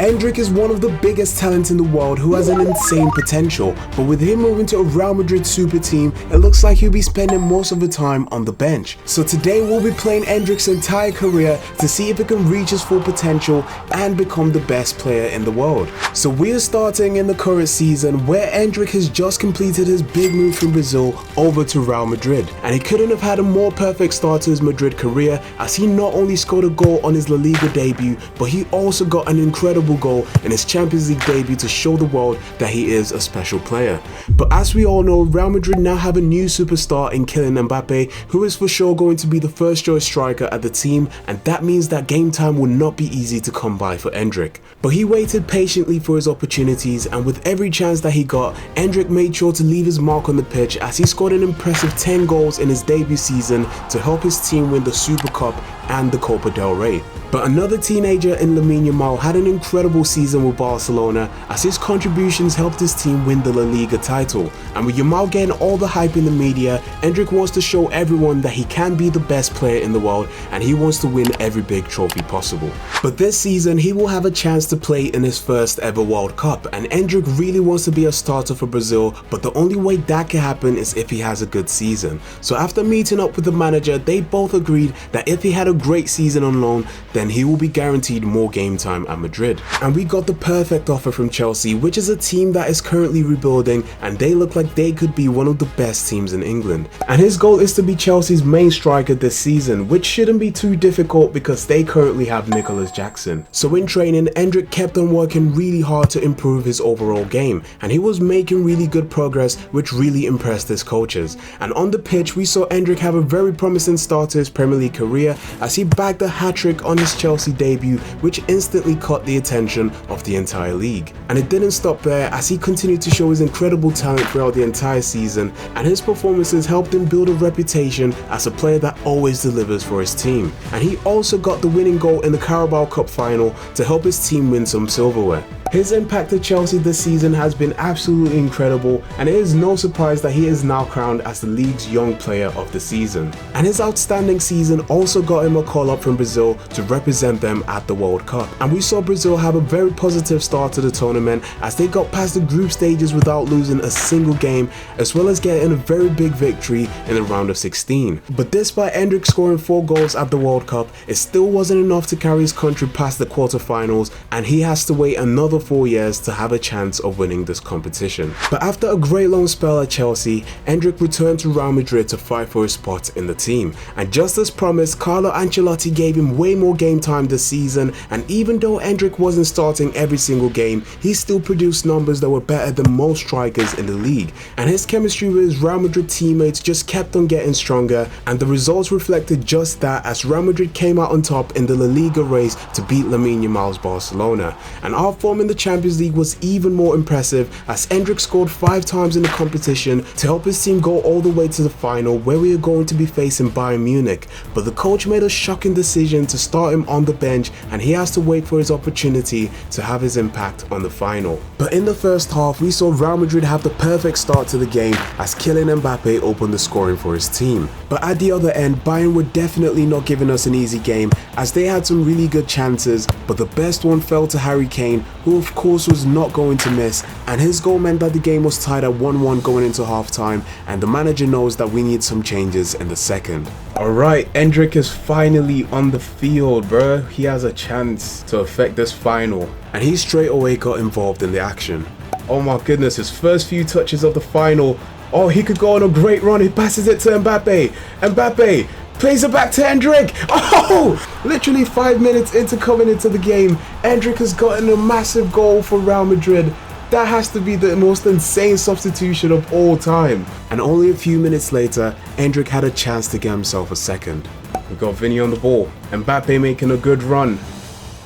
Endrick is one of the biggest talents in the world who has an insane potential, but with him moving to a Real Madrid super team, it looks like he'll be spending most of the time on the bench. So today we'll be playing Endrick's entire career to see if he can reach his full potential and become the best player in the world. So we are starting in the current season where Endrick has just completed his big move from Brazil over to Real Madrid, and he couldn't have had a more perfect start to his Madrid career, as he not only scored a goal on his La Liga debut, but he also got an incredible goal in his Champions League debut to show the world that he is a special player. But as we all know, Real Madrid now have a new superstar in Kylian Mbappe, who is for sure going to be the first choice striker at the team, and that means that game time will not be easy to come by for Endrick. But he waited patiently for his opportunities, and with every chance that he got, Endrick made sure to leave his mark on the pitch as he scored an impressive 10 goals in his debut season to help his team win the Super Cup and the Copa del Rey. But another teenager in Lamine Yamal had an incredible season with Barcelona, as his contributions helped his team win the La Liga title. And with Yamal getting all the hype in the media, Endrick wants to show everyone that he can be the best player in the world, and he wants to win every big trophy possible. But this season he will have a chance to play in his first ever World Cup, and Endrick really wants to be a starter for Brazil, but the only way that can happen is if he has a good season. So after meeting up with the manager, they both agreed that if he had a great season on loan, then he will be guaranteed more game time at Madrid. And we got the perfect offer from Chelsea, which is a team that is currently rebuilding, and they look like they could be one of the best teams in England. And his goal is to be Chelsea's main striker this season, which shouldn't be too difficult because they currently have Nicholas Jackson. So in training, Endrick kept on working really hard to improve his overall game, and he was making really good progress, which really impressed his coaches. And on the pitch, we saw Endrick have a very promising start to his Premier League career as he bagged a hat-trick on his Chelsea debut, which instantly caught the attention of the entire league. And it didn't stop there, as he continued to show his incredible talent throughout the entire season, and his performances helped him build a reputation as a player that always delivers for his team. And he also got the winning goal in the Carabao Cup final to help his team win some silverware. His impact at Chelsea this season has been absolutely incredible, and it is no surprise that he is now crowned as the league's young player of the season. And his outstanding season also got him a call up from Brazil to represent them at the World Cup. And we saw Brazil have a very positive start to the tournament as they got past the group stages without losing a single game, as well as getting a very big victory in the round of 16. But despite Endrick scoring 4 goals at the World Cup, it still wasn't enough to carry his country past the quarterfinals, and he has to wait another 4 years to have a chance of winning this competition. But after a great long spell at Chelsea, Endrick returned to Real Madrid to fight for his spot in the team. And just as promised, Carlo Ancelotti gave him way more game time this season, and even though Endrick wasn't starting every single game, he still produced numbers that were better than most strikers in the league. And his chemistry with his Real Madrid teammates just kept on getting stronger, and the results reflected just that, as Real Madrid came out on top in the La Liga race to beat Lamine Yamal's Barcelona. And our form in the Champions League was even more impressive, as Endrick scored 5 times in the competition to help his team go all the way to the final, where we are going to be facing Bayern Munich. But the coach made a shocking decision to start him on the bench, and he has to wait for his opportunity to have his impact on the final. But in the first half, we saw Real Madrid have the perfect start to the game as Kylian Mbappe opened the scoring for his team. But at the other end, Bayern were definitely not giving us an easy game, as they had some really good chances, but the best one fell to Harry Kane, who of course was not going to miss, and his goal meant that the game was tied at 1-1 going into halftime, and the manager knows that we need some changes in the second. Alright, Endrick is finally on the field, bro. He has a chance to affect this final, and he straight away got involved in the action. Oh my goodness, his first few touches of the final. Oh, he could go on a great run. He passes it to Mbappe. Mbappe plays it back to Endrick. Oh! Literally 5 minutes into coming into the game, Endrick has gotten a massive goal for Real Madrid. That has to be the most insane substitution of all time. And only a few minutes later, Endrick had a chance to get himself a second. We got Vinny on the ball. Mbappe making a good run.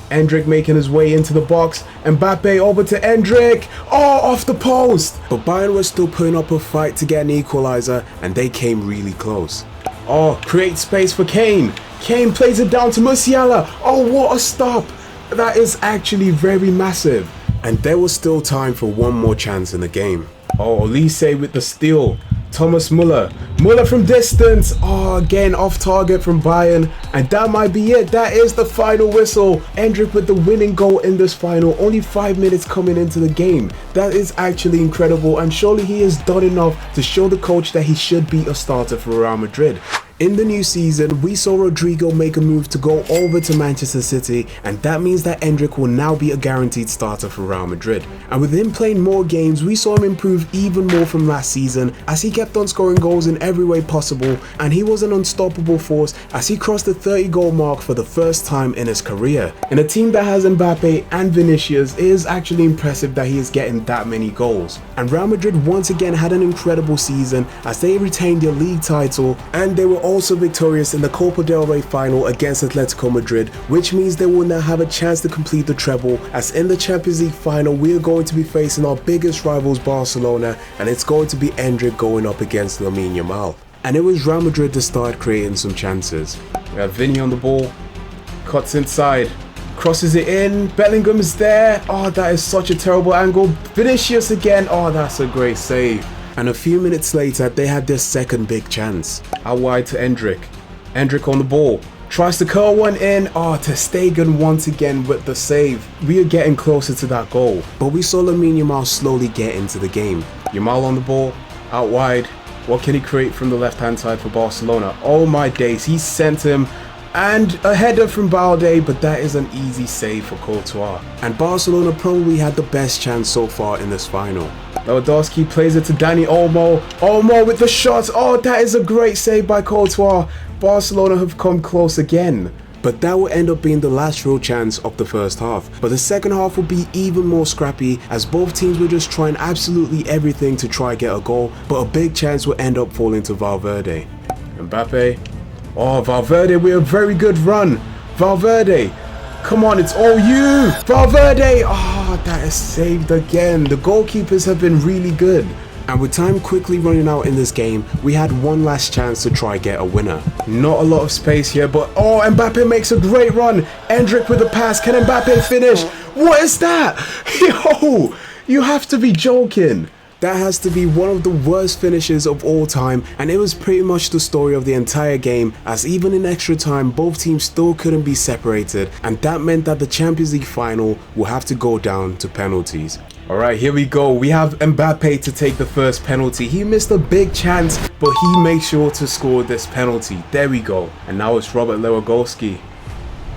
Endrick making his way into the box. Mbappe over to Endrick. Oh, off the post. But Bayern was still putting up a fight to get an equalizer, and they came really close. Oh, create space for Kane. Kane plays it down to Musiala. Oh, what a stop. That is actually very massive. And there was still time for one more chance in the game. Oh, Olise with the steal. Thomas Muller. Muller from distance. Oh, again off target from Bayern. And that might be it. That is the final whistle. Endrick with the winning goal in this final. Only 5 minutes coming into the game. That is actually incredible. And surely he has done enough to show the coach that he should be a starter for Real Madrid. In the new season, we saw Rodrigo make a move to go over to Manchester City, and that means that Endrick will now be a guaranteed starter for Real Madrid. And with him playing more games, we saw him improve even more from last season as he kept on scoring goals in every way possible, and he was an unstoppable force as he crossed the 30-goal mark for the first time in his career. In a team that has Mbappe and Vinicius, it is actually impressive that he is getting that many goals. And Real Madrid once again had an incredible season as they retained their league title, and they were also victorious in the Copa del Rey final against Atletico Madrid, which means they will now have a chance to complete the treble, as in the Champions League final we are going to be facing our biggest rivals Barcelona, and it's going to be Endrick going up against Lamine Yamal. And it was Real Madrid to start creating some chances. We have Vinny on the ball, cuts inside, crosses it in, Bellingham is there. Oh, that is such a terrible angle. Vinicius again. Oh, that's a great save. And a few minutes later, they had their second big chance. Out wide to Endrick. Endrick on the ball. Tries to curl one in. Oh, ter Stegen once again with the save. We are getting closer to that goal. But we saw Lamine Yamal slowly get into the game. Yamal on the ball. Out wide. What can he create from the left-hand side for Barcelona? Oh my days. He sent him. And a header from Balde, but that is an easy save for Courtois. And Barcelona probably had the best chance so far in this final. Lewandowski plays it to Dani Olmo. Olmo with the shot. Oh, that is a great save by Courtois. Barcelona have come close again. But that will end up being the last real chance of the first half. But the second half will be even more scrappy as both teams were just trying absolutely everything to try get a goal. But a big chance will end up falling to Valverde. Mbappe. Oh, Valverde with a very good run. Valverde. Come on, it's all you. Valverde. Oh, that is saved again. The goalkeepers have been really good. And with time quickly running out in this game, we had one last chance to try get a winner. Not a lot of space here, but oh, Mbappe makes a great run. Endrick with a pass. Can Mbappe finish? What is that? Yo, you have to be joking. That has to be one of the worst finishes of all time, and it was pretty much the story of the entire game, as even in extra time both teams still couldn't be separated, and that meant that the Champions League final will have to go down to penalties. Alright, here we go. We have Mbappe to take the first penalty. He missed a big chance, but he makes sure to score this penalty. There we go. And now it's Robert Lewandowski.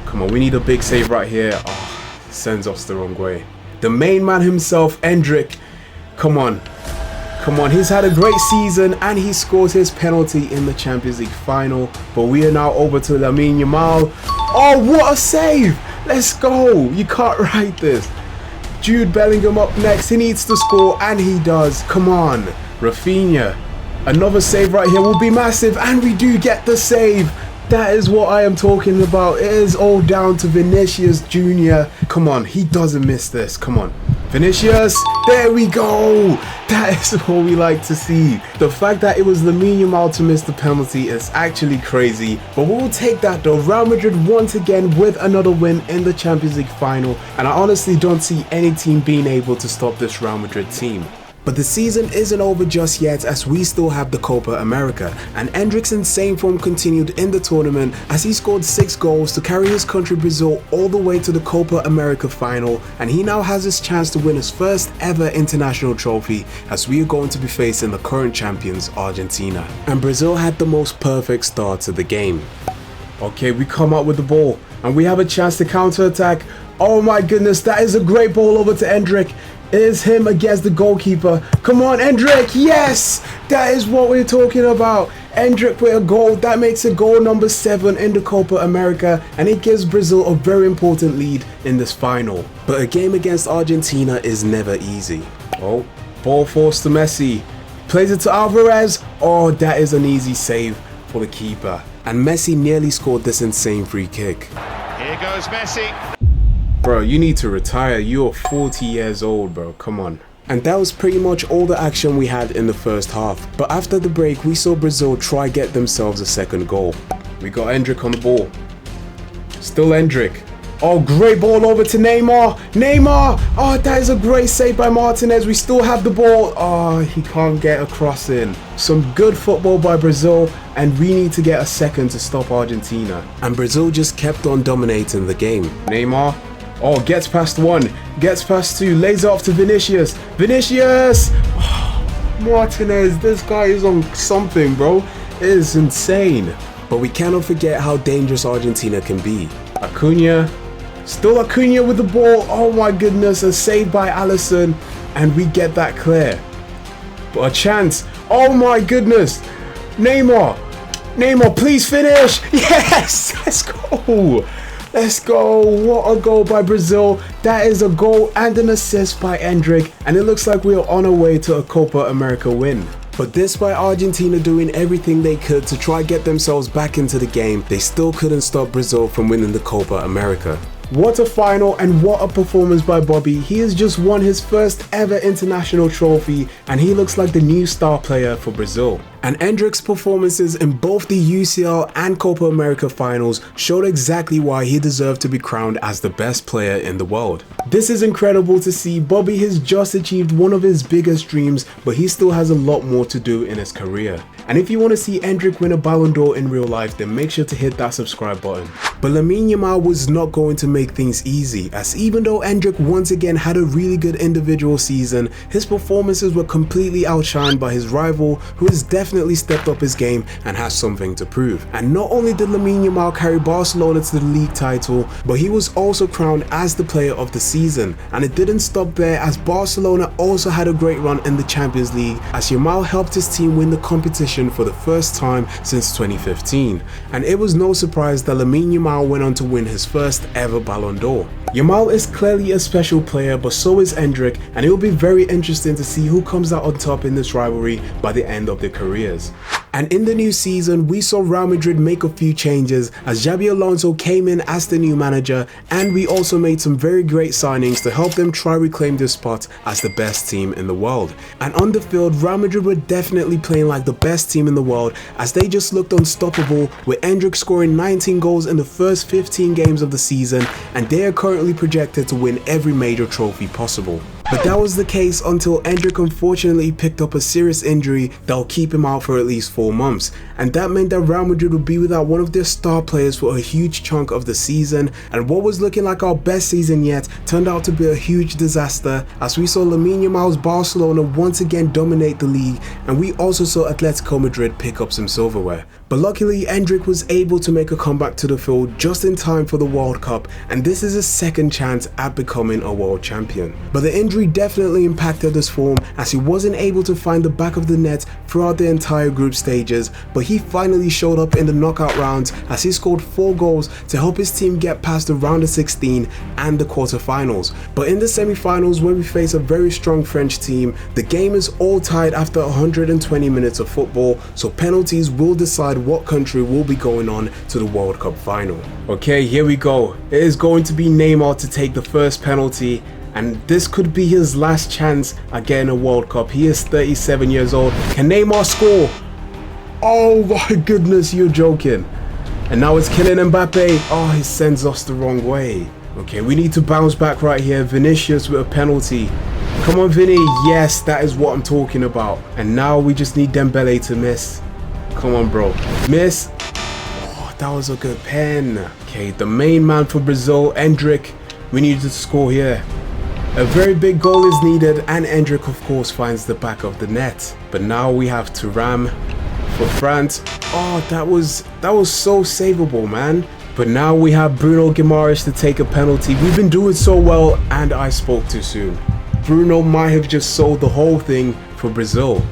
Come on, we need a big save right here. Oh, sends us the wrong way. The main man himself, Endrick. Come on. Come on, he's had a great season and he scores his penalty in the Champions League final. But we are now over to Lamine Yamal. Oh, what a save! Let's go! You can't write this. Jude Bellingham up next. He needs to score and he does. Come on. Rafinha. Another save right here will be massive, and we do get the save. That is what I am talking about. It is all down to Vinicius Jr. Come on, he doesn't miss this. Come on. Vinicius, there we go. That is what we like to see. The fact that it was Lamine Yamal to miss the penalty is actually crazy, but we'll take that though. Real Madrid once again with another win in the Champions League final, and I honestly don't see any team being able to stop this Real Madrid team. But the season isn't over just yet, as we still have the Copa America, and Endrick's insane form continued in the tournament as he scored 6 goals to carry his country Brazil all the way to the Copa America final, and he now has his chance to win his first ever international trophy, as we are going to be facing the current champions Argentina. And Brazil had the most perfect start to the game. Okay, we come out with the ball and we have a chance to counter-attack. Oh my goodness, that is a great ball over to Endrick. It is him against the goalkeeper. Come on, Endrick. Yes, that is what we're talking about. Endrick with a goal. That makes it goal number 7 in the Copa America, and it gives Brazil a very important lead in this final. But a game against Argentina is never easy. Oh, ball forced to Messi. Plays it to Alvarez. Oh, that is an easy save for the keeper. And Messi nearly scored this insane free kick. Here goes Messi. Bro, you need to retire. You're 40 years old, bro. Come on. And that was pretty much all the action we had in the first half. But after the break, we saw Brazil try get themselves a second goal. We got Endrick on the ball. Still Endrick. Oh, great ball over to Neymar. Neymar. Oh, that is a great save by Martinez. We still have the ball. Oh, he can't get a cross in. Some good football by Brazil, and we need to get a second to stop Argentina. And Brazil just kept on dominating the game. Neymar. Oh, gets past one. Gets past two. Lays it off to Vinicius. Vinicius. Oh, Martinez. This guy is on something, bro. It is insane. But we cannot forget how dangerous Argentina can be. Acuna. Still Acuna with the ball. Oh my goodness, a save by Alisson, and we get that clear. But a chance. Oh my goodness. Neymar. Neymar, please finish. Yes, let's go. Let's go. What a goal by Brazil. That is a goal and an assist by Endrick, and it looks like we are on our way to a Copa America win. But despite Argentina doing everything they could to try get themselves back into the game, they still couldn't stop Brazil from winning the Copa America. What a final, and what a performance by Bobby. He has just won his first ever international trophy, and he looks like the new star player for Brazil. And Endrick's performances in both the UCL and Copa America finals showed exactly why he deserved to be crowned as the best player in the world. This is incredible to see. Bobby has just achieved one of his biggest dreams, but he still has a lot more to do in his career. And if you want to see Endrick win a Ballon d'Or in real life, then make sure to hit that subscribe button. But Lamine Yamal was not going to make things easy, as even though Endrick once again had a really good individual season, his performances were completely outshined by his rival, who has definitely stepped up his game and has something to prove. And not only did Lamine Yamal carry Barcelona to the league title, but he was also crowned as the player of the season. And it didn't stop there, as Barcelona also had a great run in the Champions League, as Yamal helped his team win the competition for the first time since 2015. And it was no surprise that Lamine Yamal went on to win his first ever Ballon d'Or. Yamal is clearly a special player, but so is Endrick, and it will be very interesting to see who comes out on top in this rivalry by the end of their careers. And in the new season, we saw Real Madrid make a few changes, as Xabi Alonso came in as the new manager, and we also made some very great signings to help them try reclaim their spot as the best team in the world. And on the field, Real Madrid were definitely playing like the best team in the world, as they just looked unstoppable, with Endrick scoring 19 goals in the first 15 games of the season, and they are currently projected to win every major trophy possible. But that was the case until Endrick unfortunately picked up a serious injury that will keep him out for at least 4 months, and that meant that Real Madrid would be without one of their star players for a huge chunk of the season, and what was looking like our best season yet turned out to be a huge disaster, as we saw Lamine Yamal's Barcelona once again dominate the league, and we also saw Atletico Madrid pick up some silverware. But luckily, Endrick was able to make a comeback to the field just in time for the World Cup, and this is his second chance at becoming a world champion. But the injury definitely impacted his form, as he wasn't able to find the back of the net throughout the entire group stages, but he finally showed up in the knockout rounds, as he scored 4 goals to help his team get past the round of 16 and the quarterfinals. But in the semi-finals, where we face a very strong French team, the game is all tied after 120 minutes of football, so penalties will decide what country will be going on to the World Cup final. Okay, here we go. It is going to be Neymar to take the first penalty, and this could be his last chance at getting a World Cup. He is 37 years old. Can Neymar score? Oh my goodness, you're joking. And now it's Kylian Mbappe. Oh, he sends us the wrong way. Okay, we need to bounce back right here. Vinicius with a penalty. Come on, Vinny. Yes, that is what I'm talking about. And now we just need Dembele to miss. Come on, bro. Miss. Oh, that was a good pen. Okay, the main man for Brazil, Endrick. We needed to score here. A very big goal is needed, and Endrick of course finds the back of the net. But now we have Thuram for France. Oh, that was so savable, man. But now we have Bruno Guimaraes to take a penalty. We've been doing so well, and I spoke too soon. Bruno might have just sold the whole thing for Brazil.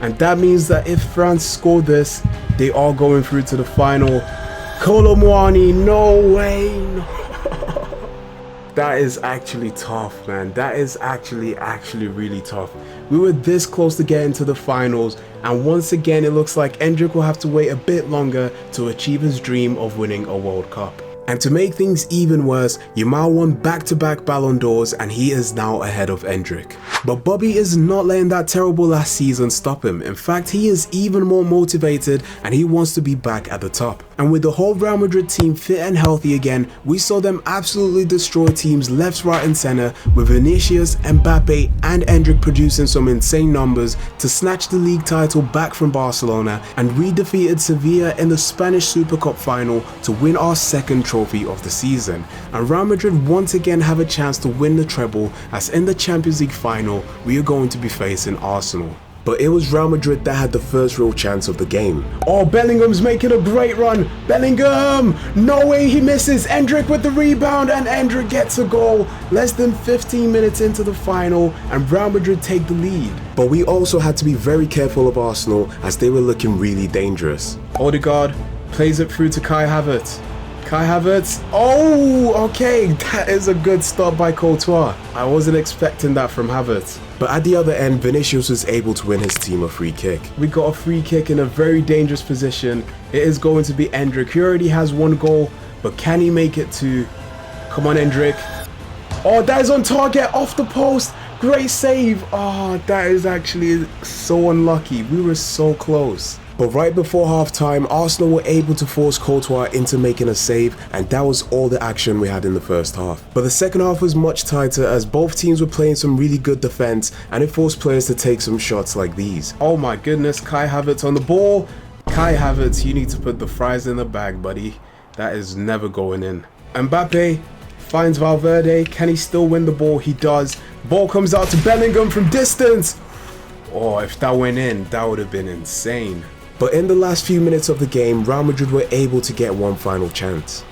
And that means that if France score this, they are going through to the final. Kolo Muani, no way, no. That is actually tough, man. That is actually really tough. We were this close to getting to the finals, and once again it looks like Endrick will have to wait a bit longer to achieve his dream of winning a World Cup. And to make things even worse, Yamal won back-to-back Ballon d'Ors and he is now ahead of Endrick. But Bobby is not letting that terrible last season stop him. In fact, he is even more motivated and he wants to be back at the top. And with the whole Real Madrid team fit and healthy again, we saw them absolutely destroy teams left, right and centre, with Vinicius, Mbappe and Endrick producing some insane numbers to snatch the league title back from Barcelona, and we defeated Sevilla in the Spanish Super Cup final to win our second trophy of the season. And Real Madrid once again have a chance to win the treble, as in the Champions League final we are going to be facing Arsenal. But it was Real Madrid that had the first real chance of the game. Oh, Bellingham's making a great run. Bellingham! No way he misses. Endrick with the rebound and Endrick gets a goal. Less than 15 minutes into the final and Real Madrid take the lead. But we also had to be very careful of Arsenal as they were looking really dangerous. Odegaard plays it through to Kai Havertz. Kai Havertz. Oh, okay. That is a good stop by Courtois. I wasn't expecting that from Havertz. But at the other end, Vinicius was able to win his team a free kick. We got a free kick in a very dangerous position. It is going to be Endrick. He already has one goal, but can he make it two? Come on, Endrick. Oh, that is on target, off the post. Great save. Oh, that is actually so unlucky. We were so close. But right before half-time, Arsenal were able to force Courtois into making a save, and that was all the action we had in the first half. But the second half was much tighter as both teams were playing some really good defense, and it forced players to take some shots like these. Oh my goodness, Kai Havertz on the ball. Kai Havertz, you need to put the fries in the bag, buddy. That is never going in. Mbappe finds Valverde. Can he still win the ball? He does. Ball comes out to Bellingham from distance. Oh, if that went in, that would have been insane. But in the last few minutes of the game, Real Madrid were able to get one final chance.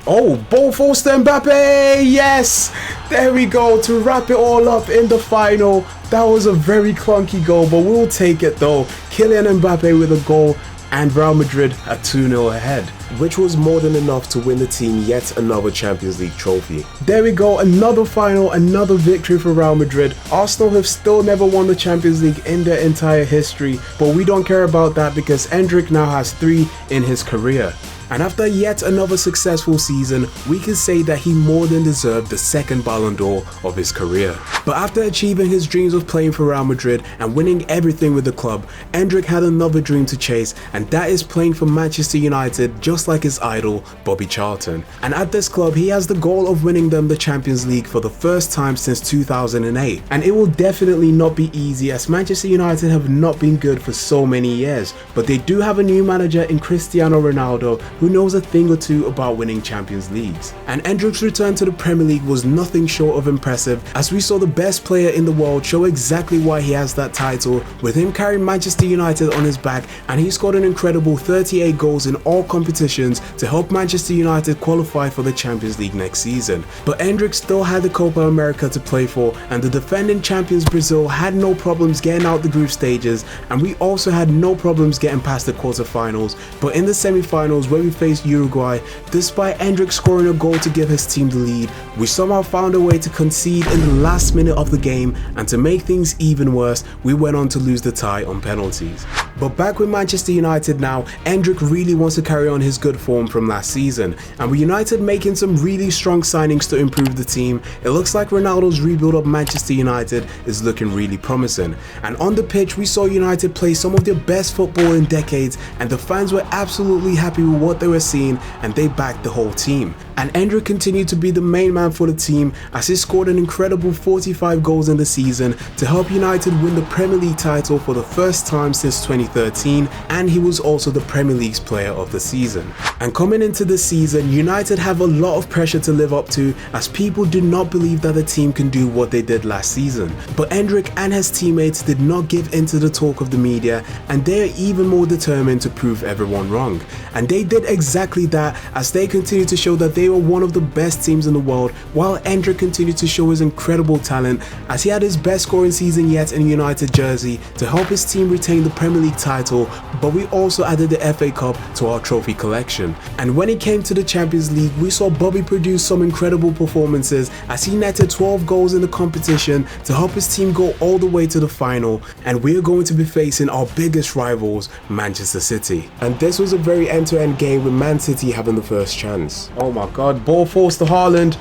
Oh, ball forced to Mbappe! Yes! There we go, to wrap it all up in the final. That was a very clunky goal, but we'll take it though. Kylian Mbappe with a goal and Real Madrid are 2-0 ahead, which was more than enough to win the team yet another Champions League trophy. There we go, another final, another victory for Real Madrid. Arsenal have still never won the Champions League in their entire history, but we don't care about that because Endrick now has 3 in his career. And after yet another successful season, we can say that he more than deserved the second Ballon d'Or of his career. But after achieving his dreams of playing for Real Madrid and winning everything with the club, Endrick had another dream to chase, and that is playing for Manchester United just like his idol, Bobby Charlton. And at this club, he has the goal of winning them the Champions League for the first time since 2008. And it will definitely not be easy as Manchester United have not been good for so many years, but they do have a new manager in Cristiano Ronaldo who knows a thing or two about winning Champions Leagues. And Endrick's return to the Premier League was nothing short of impressive as we saw the best player in the world show exactly why he has that title, with him carrying Manchester United on his back, and he scored an incredible 38 goals in all competitions to help Manchester United qualify for the Champions League next season. But Endrick still had the Copa America to play for, and the defending champions Brazil had no problems getting out the group stages, and we also had no problems getting past the quarterfinals. But in the semi-finals where we faced Uruguay, despite Endrick scoring a goal to give his team the lead, we somehow found a way to concede in the last minute of the game, and to make things even worse, we went on to lose the tie on penalties. But back with Manchester United now, Endrick really wants to carry on his good form from last season, and with United making some really strong signings to improve the team, it looks like Ronaldo's rebuild of Manchester United is looking really promising. And on the pitch, we saw United play some of their best football in decades, and the fans were absolutely happy with what they were seeing, and they backed the whole team. And Endrick continued to be the main man for the team as he scored an incredible 45 goals in the season to help United win the Premier League title for the first time since 2013, and he was also the Premier League's player of the season. And coming into this season, United have a lot of pressure to live up to as people do not believe that the team can do what they did last season. But Endrick and his teammates did not give in to the talk of the media, and they are even more determined to prove everyone wrong. And they did exactly that as they continue to show that they they were one of the best teams in the world, while Endrick continued to show his incredible talent as he had his best scoring season yet in United jersey to help his team retain the Premier League title, but we also added the FA Cup to our trophy collection. And when it came to the Champions League, we saw Bobby produce some incredible performances as he netted 12 goals in the competition to help his team go all the way to the final, and we are going to be facing our biggest rivals, Manchester City. And this was a very end-to-end game with Man City having the first chance. Oh my god, ball forced to Haaland.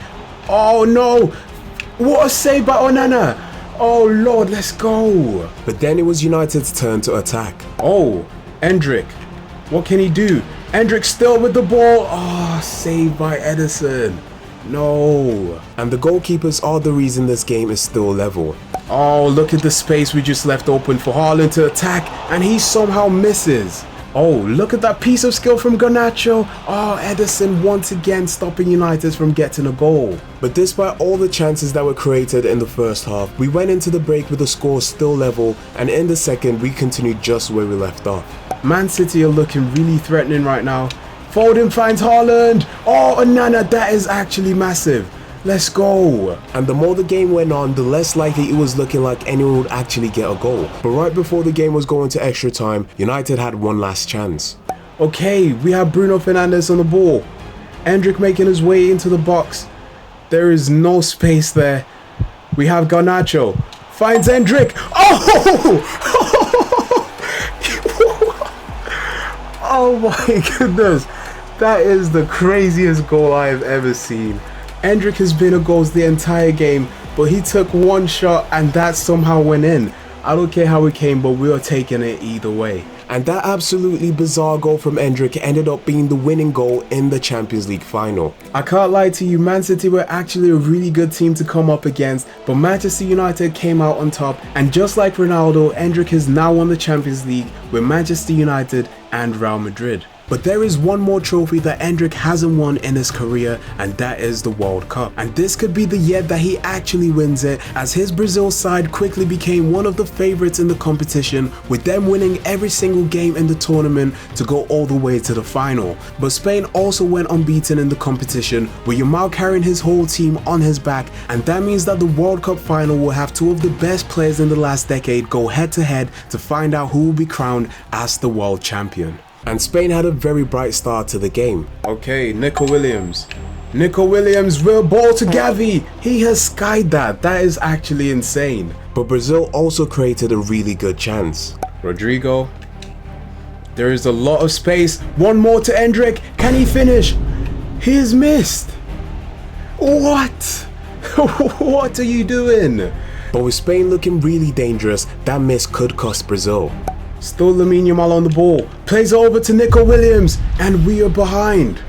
Oh no! What a save by Onana! Oh lord, let's go! But then it was United's turn to attack. Oh, Endrick. What can he do? Endrick still with the ball. Oh, saved by Edison. No. And the goalkeepers are the reason this game is still level. Oh, look at the space we just left open for Haaland to attack, and he somehow misses. Oh, look at that piece of skill from Garnacho. Oh, Edison once again stopping United from getting a goal. But despite all the chances that were created in the first half, we went into the break with the score still level, and in the second we continued just where we left off. Man City are looking really threatening right now. Foden finds Haaland. Oh, Onana, that is actually massive. Let's go. And the more the game went on, the less likely it was looking like anyone would actually get a goal. But right before the game was going to extra time, United had one last chance. Okay, we have Bruno Fernandes on the ball. Endrick making his way into the box. There is no space there. We have Garnacho. Finds Endrick. Oh! Oh my goodness. That is the craziest goal I have ever seen. Endrick has been a goals the entire game, but he took one shot and that somehow went in. I don't care how it came, but we are taking it either way. And that absolutely bizarre goal from Endrick ended up being the winning goal in the Champions League final. I can't lie to you, Man City were actually a really good team to come up against, but Manchester United came out on top, and just like Ronaldo, Endrick has now won the Champions League with Manchester United and Real Madrid. But there is one more trophy that Endrick hasn't won in his career, and that is the World Cup. And this could be the year that he actually wins it, as his Brazil side quickly became one of the favourites in the competition, with them winning every single game in the tournament to go all the way to the final. But Spain also went unbeaten in the competition, with Yamal carrying his whole team on his back, and that means that the World Cup final will have two of the best players in the last decade go head to head to find out who will be crowned as the world champion. And Spain had a very bright start to the game. Okay, Nico Williams. Nico Williams, real ball to Gavi. He has skied that. That is actually insane. But Brazil also created a really good chance. Rodrigo. There is a lot of space. One more to Endrick. Can he finish? He has missed. What? What are you doing? But with Spain looking really dangerous, that miss could cost Brazil. Still Lamine Yamal on the ball. Plays over to Nico Williams. And we are behind.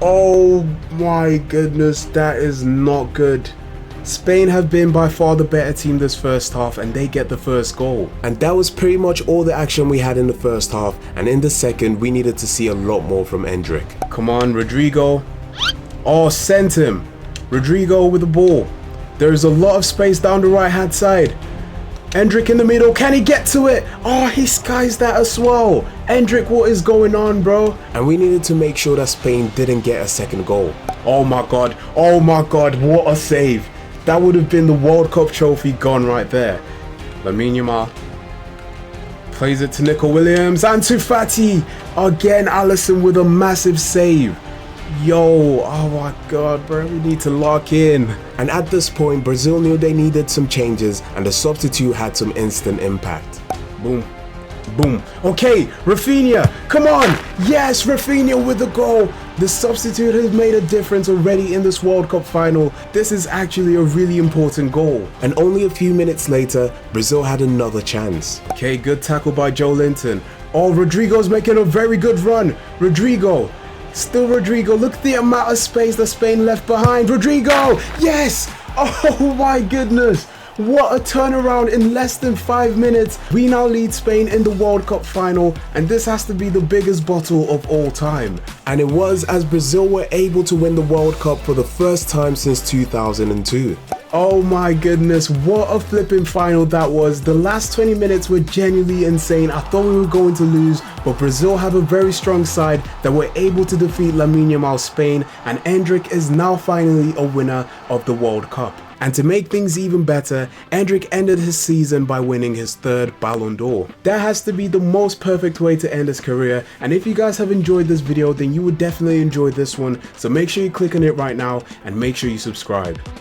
Oh my goodness. That is not good. Spain have been by far the better team this first half, and they get the first goal. And that was pretty much all the action we had in the first half. And in the second, we needed to see a lot more from Endrick. Come on, Rodrigo. Oh, sent him. Rodrigo with the ball. There is a lot of space down the right hand side. Endrick in the middle, can he get to it? Oh, he skies that as well. Endrick, what is going on, bro? And we needed to make sure that Spain didn't get a second goal. Oh my god, what a save. That would have been the World Cup trophy gone right there. Lamine Yamal plays it to Nico Williams. Ansu Fati. Again, Alisson with a massive save. Yo, oh my god, bro, we need to lock in. And at this point, Brazil knew they needed some changes, and the substitute had some instant impact. Boom, boom. Okay, Rafinha, come on. Yes, Rafinha with the goal. The substitute has made a difference already in this World Cup final. This is actually a really important goal. And only a few minutes later, Brazil had another chance. Okay, good tackle by Joe Linton. Oh, Rodrigo's making a very good run. Rodrigo. Still Rodrigo. Look at the amount of space that Spain left behind. Rodrigo! Yes! Oh my goodness! What a turnaround in less than 5 minutes. We now lead Spain in the World Cup final, and this has to be the biggest bottle of all time. And it was, as Brazil were able to win the World Cup for the first time since 2002. Oh my goodness, what a flipping final that was. The last 20 minutes were genuinely insane. I thought we were going to lose, but Brazil have a very strong side that were able to defeat Lamine Yamal Spain, and Endrick is now finally a winner of the World Cup. And to make things even better, Endrick ended his season by winning his 3rd Ballon d'Or. That has to be the most perfect way to end his career, and if you guys have enjoyed this video, then you would definitely enjoy this one, so make sure you click on it right now and make sure you subscribe.